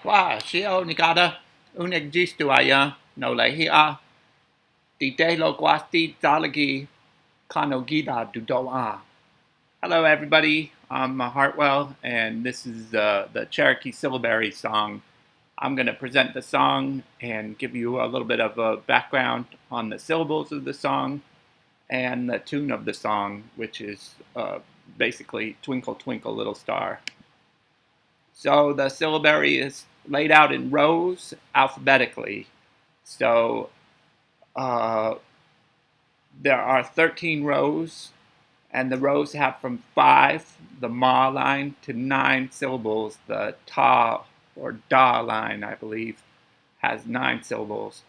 Wow, siya nagada unig gistuaya no lahia di delo guasti dalagi kanogida dudoa. Hello everybody, I'm Hartwell and this is the Cherokee Syllabary Song. I'm going to present the song and give you a little bit of a background on the syllables of the song and the tune of the song, which is basically Twinkle Twinkle Little Star. So the syllabary is laid out in rows alphabetically. So there are 13 rows, and the rows have from 5, the ma line, to 9 syllables. The ta or da line, I believe, has 9 syllables.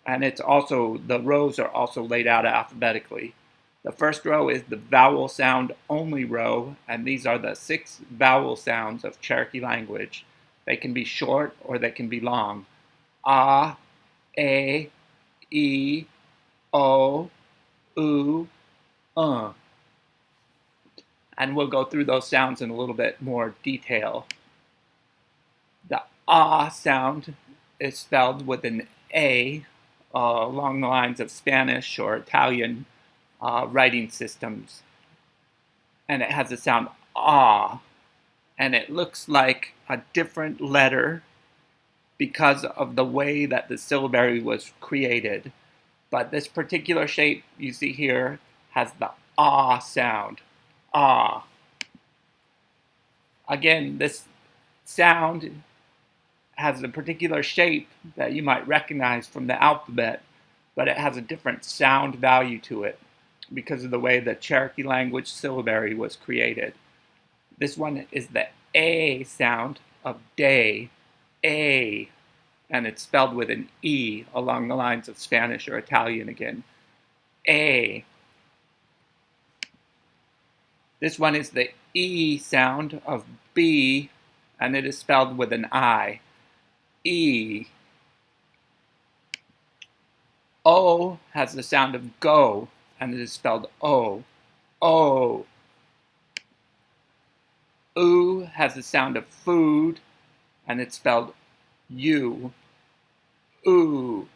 And it's also, the rows are also laid out alphabetically. The first row is the vowel sound only row, and these are the 6 vowel sounds of Cherokee language. They can be short or they can be long. A, E, O, U, and we'll go through those sounds in a little bit more detail. The ah sound is spelled with an A along the lines of Spanish or Italian writing systems. And it has the sound ah, and it looks like a different letter because of the way that the syllabary was created. But this particular shape you see here has the ah sound. Ah. Again, this sound has a particular shape that you might recognize from the alphabet, but it has a different sound value to it because of the way the Cherokee language syllabary was created. This one is the A sound of day, A, and it's spelled with an E along the lines of Spanish or Italian again. A. This one is the E sound of B, and it is spelled with an I. E. O has the sound of go, and it is spelled O. O. U has the sound of food, and it's spelled U. U.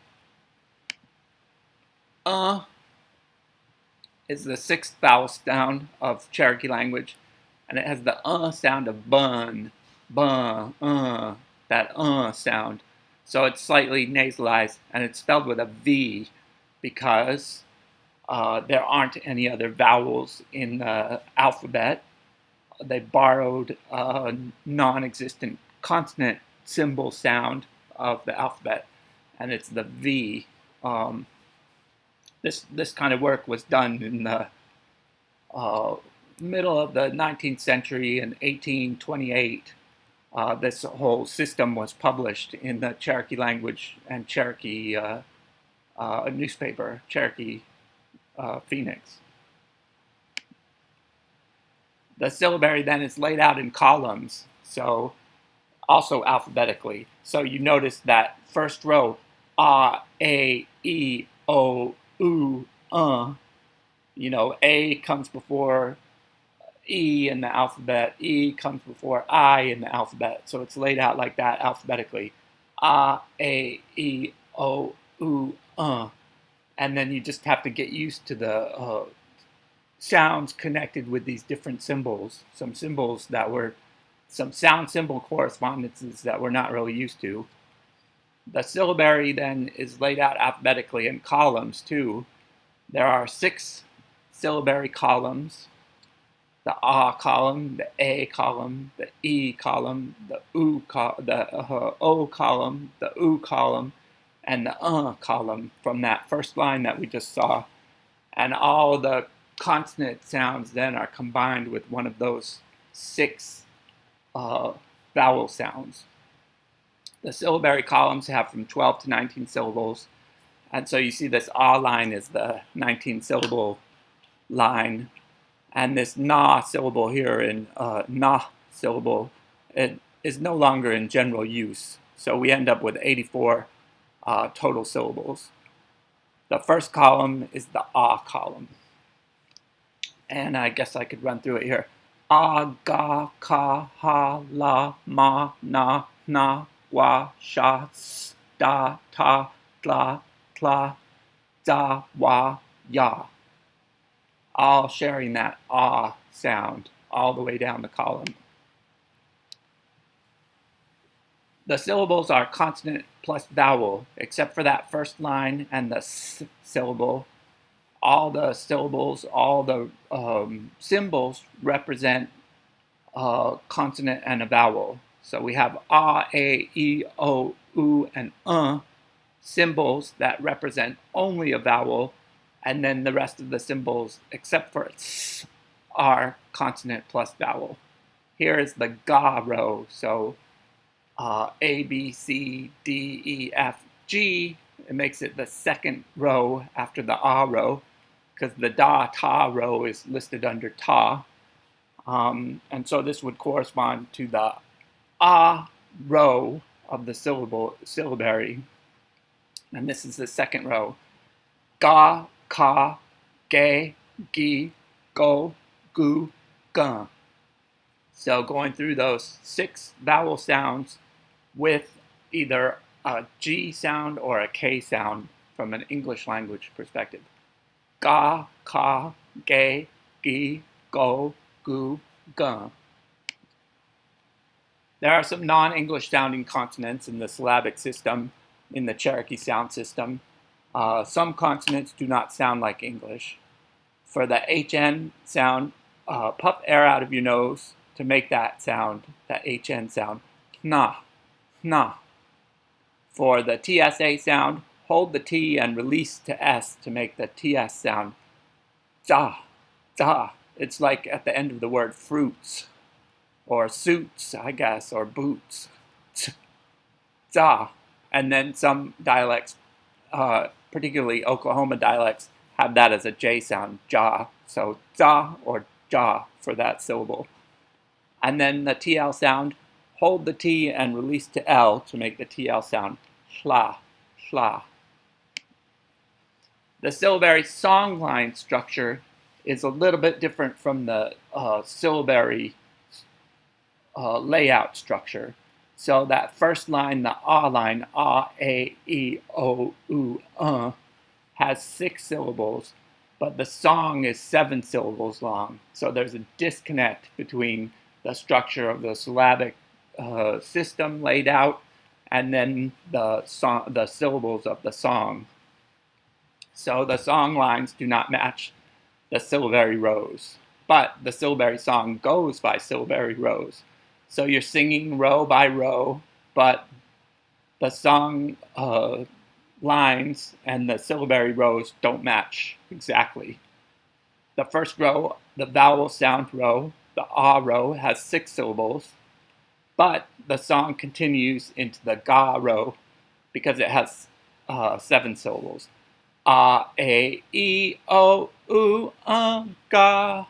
Is the 6th vowel sound of Cherokee language, and it has the sound of bun, bun, that sound. So it's slightly nasalized, and it's spelled with a V because there aren't any other vowels in the alphabet. They borrowed a non-existent consonant symbol sound of the alphabet, and it's the V. This kind of work was done in the middle of the 19th century in 1828. This whole system was published in the Cherokee language and Cherokee newspaper, Cherokee Phoenix. The syllabary then is laid out in columns, so also alphabetically. So you notice that first row, A, E, O, U, A comes before E in the alphabet, E comes before I in the alphabet, so it's laid out like that alphabetically. A, E, O, U, and then you just have to get used to the sounds connected with these different symbols, some sound symbol correspondences that we're not really used to. The syllabary then is laid out alphabetically in columns too. There are 6 syllabary columns: the A column, the A column, the E column, the O column, the U column, and the column from that first line that we just saw. And all the consonant sounds then are combined with one of those 6 vowel sounds. The syllabary columns have from 12 to 19 syllables, and so you see this A line is the 19 syllable line, and this na syllable here in na syllable, it is no longer in general use, so we end up with 84 total syllables. The first column is the A column, and I guess I could run through it here. A, ga, ka, ha, la, ma, na, gua, sha, s, da, ta, tla, tla, da, wa, ya. All sharing that ah sound all the way down the column. The syllables are consonant plus vowel, except for that first line and the s syllable. All the syllables, all the symbols represent a consonant and a vowel. So we have a, e, o, u, and symbols that represent only a vowel, and then the rest of the symbols, except for s, are consonant plus vowel. Here is the ga row. So A, B, C, D, E, F, G. It makes it the second row after the ah row, because the da, ta row is listed under ta. And so this would correspond to the ah row of the syllabary. And this is the second row. Ga, ka, ge, gi, go, gu, gun. So going through those 6 vowel sounds with either a G sound or a K sound from an English language perspective. Ga, ka, ge, gi, go, gu, gun. There are some non-English sounding consonants in the syllabic system, in the Cherokee sound system. Some consonants do not sound like English. For the HN sound, puff air out of your nose to make that sound, that HN sound. Nah, nah. For the TSA sound, hold the T and release to S to make the TS sound. Da, da. It's like at the end of the word fruits, or suits, I guess, or boots. Da. And then some dialects, particularly Oklahoma dialects, have that as a J sound, ja. So da or ja for that syllable. And then the TL sound, hold the T and release to L to make the TL sound, hla, hla. The syllabary song line structure is a little bit different from the syllabary layout structure. So that first line, the ah line, ah, a, e, o, u, has 6 syllables, but the song is 7 syllables long. So there's a disconnect between the structure of the syllabic system laid out and then the syllables of the song. So the song lines do not match the syllabary rows, but the syllabary song goes by syllabary rows. So you're singing row by row, but the song lines and the syllabary rows don't match exactly. The first row, the vowel sound row, the ah row, has 6 syllables, but the song continues into the ga row because it has 7 syllables. Ah, a, e, o, u, ga.